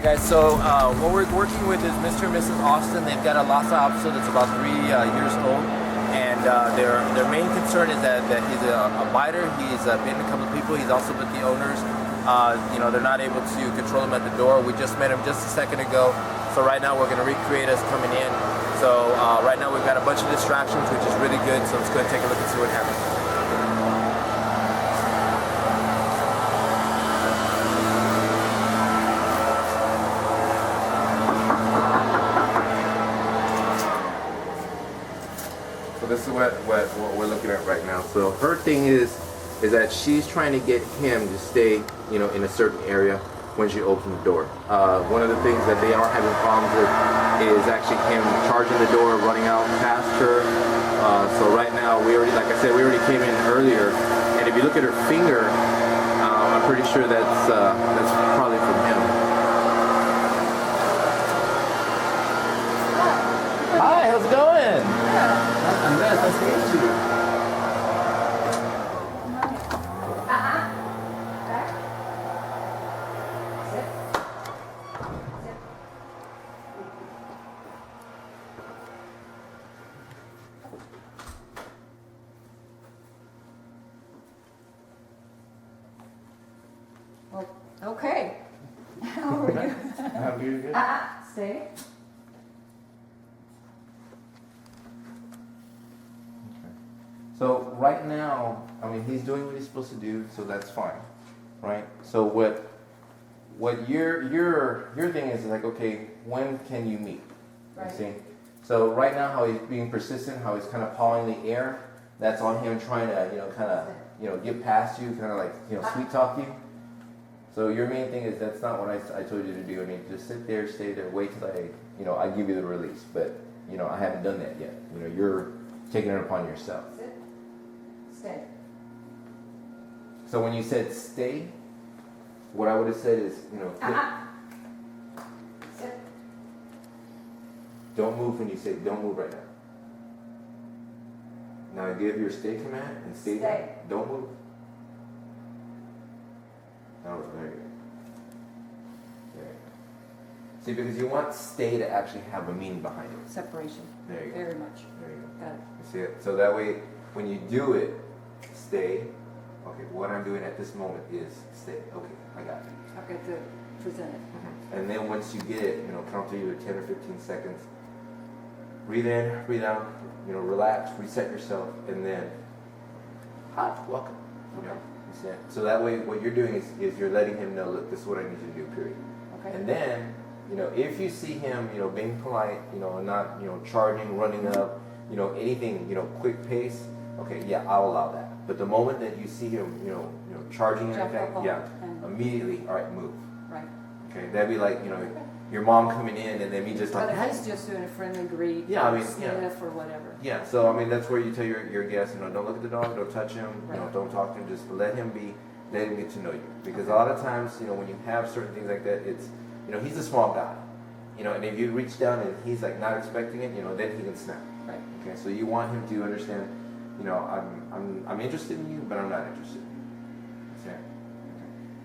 Alright guys, so what we're working with is Mr. and Mrs. Austin. They've got a Lhasa Apso that's about 3 years old, and their main concern is that he's a biter. He's bitten a couple of people. He's also bit the owners. They're not able to control him at the door. We just met him just a second ago, so right now we're going to recreate us coming in. So right now we've got a bunch of distractions, which is really good, so let's go and take a look and see what happens. So this is what we're looking at right now. So her thing is that she's trying to get him to stay, in a certain area when she opens the door. One of the things that they are having problems with is actually him charging the door, running out past her. So right now, like I said, we already came in earlier, and if you look at her finger, I'm pretty sure that's probably from him. Hi, how's it going? I'm good. Nice to meet you. Well, okay. How are you? I'm doing good. Stay. So right now, he's doing what he's supposed to do, so that's fine, right? So what your thing is like, okay, when can you meet? Right. See? So right now, how he's being persistent, how he's kind of pawing the air, that's on him trying to, get past you, kind of like, sweet talk you. So your main thing is that's not what I told you to do. Just sit there, stay there, wait till I give you the release. But I haven't done that yet. You're taking it upon yourself. Sit. Stay. So when you said stay, what I would have said is, Sit. Don't move when you say don't move right now. Now give your stay command and stay there. Don't move. Oh, there you go. There you go. See, because you want stay to actually have a meaning behind it. Separation. There you go. Very much. There you go. Got it. You see it? So that way, when you do it, stay. Okay, what I'm doing at this moment is stay. Okay, I got it. I've got to present it. Mm-hmm. And then once you get it, count to either 10 or 15 seconds. Breathe in, breathe out, relax, reset yourself, and then, hi, welcome. Okay. You see it? So that way, what you're doing is you're letting him know, look, this is what I need you to do, period. Okay. And then, if you see him, being polite, not, charging, running up, anything, quick pace, okay, yeah, I'll allow that. But the moment that you see him, charging and everything, yeah, immediately, all right, move. Right. Okay, that'd be like, your mom coming in and then me just like, but if he's just doing a friendly greet, sniff or whatever. Yeah, so that's where you tell your guests, don't look at the dog, don't touch him, Right. Don't talk to him, just let him get to know you. Because a lot of times, when you have certain things like that, it's, he's a small guy, and if you reach down and he's like not expecting it, then he can snap. Right. Okay, so you want him to understand, I'm interested in you, but I'm not interested in you. Okay.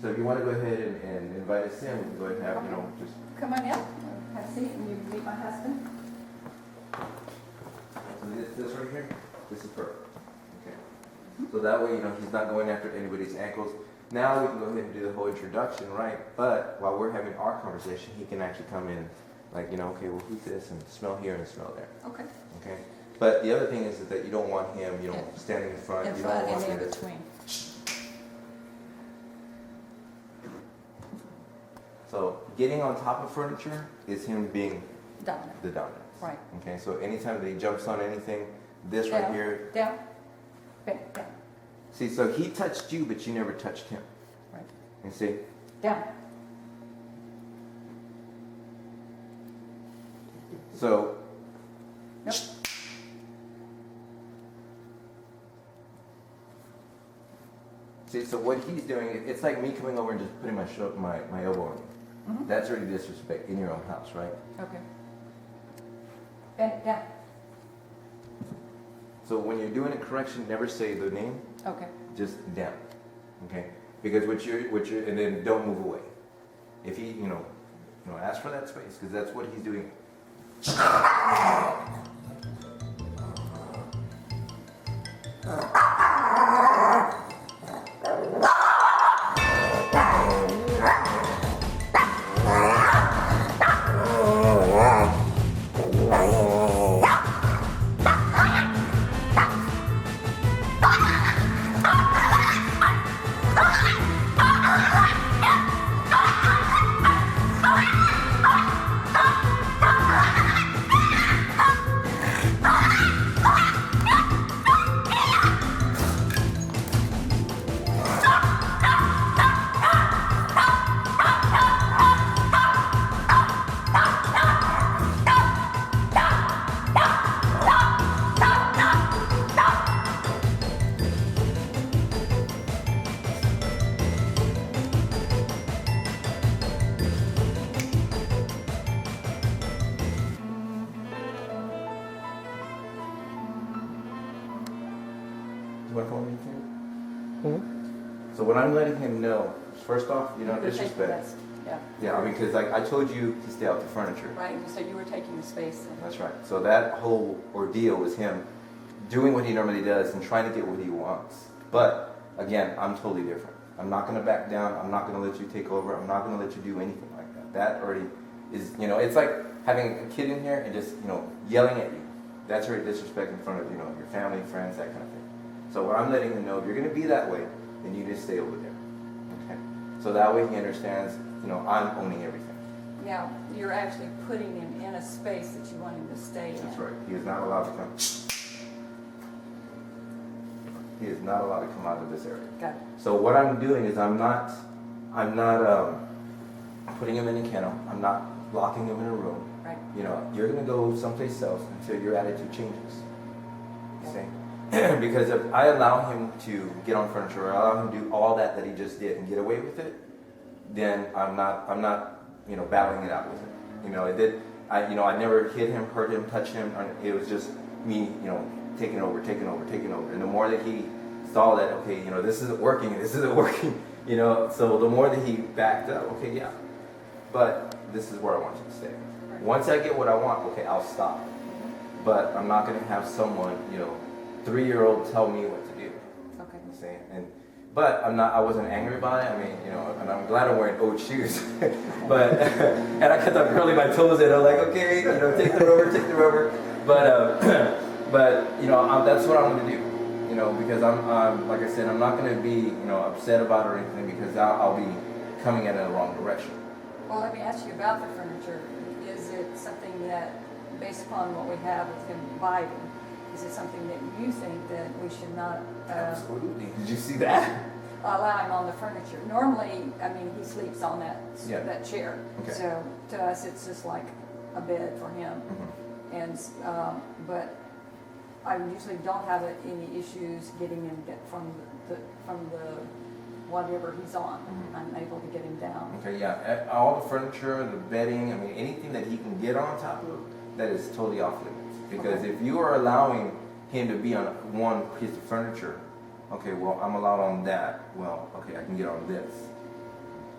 So if you want to go ahead and invite us in, we can go ahead and have, just. Come on in. Have a seat and you meet my husband. So this right here, this is perfect. Okay. So that way, he's not going after anybody's ankles. Now we can go ahead and do the whole introduction, right? But while we're having our conversation, he can actually come in, like, okay, well, who's this? And smell here and smell there. Okay. Okay. But the other thing is that you don't want him, standing in front. In you front don't want and him in between. So getting on top of furniture is him being Dominant. the dominant. Right. Okay. So anytime that he jumps on anything, this right Down. here. Down. Back. Down. See, so he touched you, but you never touched him. Right. You see? Down. So. Nope. See, so what he's doing, it's like me coming over and just putting my elbow on you. Mm-hmm. That's already disrespect in your own house, right? Okay. Bend down. So when you're doing a correction, never say the name. Okay. Just down. Okay? Because what you're, and then don't move away. If he, You know, ask for that space because that's what he's doing. So what I'm letting him know, first off, you don't disrespect. Yeah, I mean, because like I told you to stay out the furniture. Right, you said you were taking the space. That's right. So that whole ordeal was him doing what he normally does and trying to get what he wants. But again, I'm totally different. I'm not going to back down. I'm not going to let you take over. I'm not going to let you do anything like that. That already is, you know, it's like having a kid in here and just, you know, yelling at you. That's already disrespect in front of, you know, your family, friends, that kind of thing. So what I'm letting him know, if you're going to be that way, then you just stay over there. Okay? So that way he understands, you know, I'm owning everything. Now, you're actually putting him in a space that you want him to stay in. That's right. He is not allowed to come. He is not allowed to come out of this area. Got it. So what I'm doing is I'm not putting him in a kennel. I'm not locking him in a room. Right. You know, you're going to go someplace else until your attitude changes. You see? Because if I allow him to get on furniture, or allow him to do all that he just did and get away with it, then I'm not, you know, battling it out with him. You know, I never hit him, hurt him, touch him. It was just me, you know, taking over. And the more that he saw that, okay, you know, this isn't working, you know, so the more that he backed up, okay, yeah, but this is where I want you to stay. Once I get what I want, okay, I'll stop. But I'm not going to have someone, you know, 3-year-old tell me what to do. Okay. You see? But I wasn't angry about it. I mean, you know, and I'm glad I'm wearing old shoes. But, and I kept on curling my toes and I'm like, okay, you know, take the rubber. But you know, that's what I'm going to do. You know, because I'm like I said, I'm not going to be, you know, upset about it or anything because I'll be coming at it in the wrong direction. Well, let me ask you about the furniture. Is it something that, based upon what we have with him biting, is it something that you think that we should not Absolutely. Did you see that? allow him on the furniture? Normally, I mean, he sleeps on that chair. Okay. So to us, it's just like a bed for him. Mm-hmm. And but I usually don't have any issues getting him from the whatever he's on. Mm-hmm. I'm able to get him down. Okay, yeah. All the furniture, the bedding, I mean, anything that he can get on top of, that is totally off limits. Because if you are allowing him to be on one piece of furniture, okay, well, I'm allowed on that. Well, okay, I can get on this.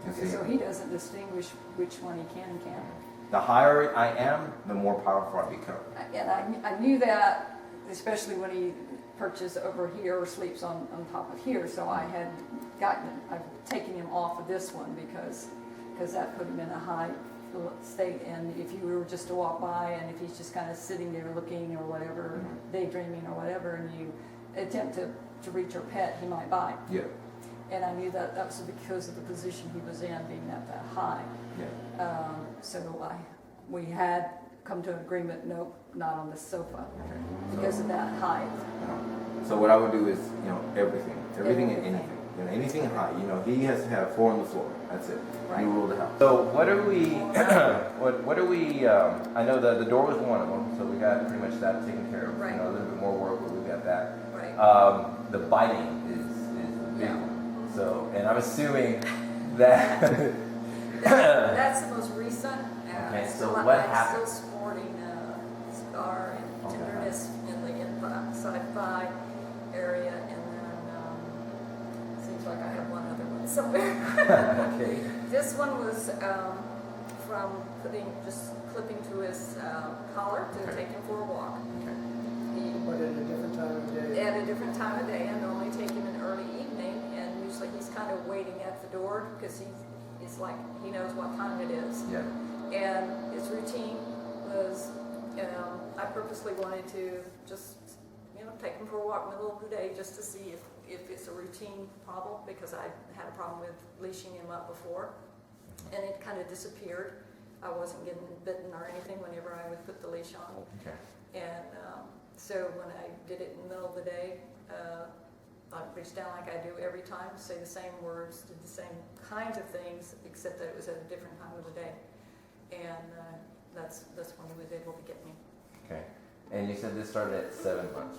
Okay, so he doesn't distinguish which one he can and can't. The higher I am, the more powerful I become. And I knew that, especially when he perches over here or sleeps on top of here. So I've taken him off of this one because that put him in a high state. And if you were just to walk by and if he's just kind of sitting there looking or whatever, daydreaming or whatever, and you attempt to reach your pet, he might bite. Yeah. And I knew that was because of the position he was in, being at that high. Yeah. So we had come to an agreement, nope, not on the sofa, because of that height. So what I would do is, you know, everything and anything. You know, anything high. You know, he has to have 4 on the floor. That's it. Right. You rule the house. So what are we? what are we? I know the door was one of them, so we got pretty much that taken care of. Right. You know, a little bit more work, but we got that. Right. The biting is the big one. So, and I'm assuming that. That's the most recent. Okay, so what happened? Still sporting scar and tenderness in the inside thigh area, and then seems like I have one other one somewhere. Okay. This one was from just clipping to his collar to Okay. take him for a walk. But at a different time of day. At a different time of day. I normally take him in early evening, and usually he's kind of waiting at the door because it's like he knows what time it is. Yeah. And his routine was, I purposely wanted to just, take him for a walk in the middle of the day just to see if it's a routine problem, because I had a problem with leashing him up before, and it kind of disappeared. I wasn't getting bitten or anything whenever I would put the leash on. Okay. And so when I did it in the middle of the day, I reached down like I do every time, say the same words, did the same kinds of things, except that it was at a different time of the day. And that's when he was able to get me. Okay. And you said this started at 7 months.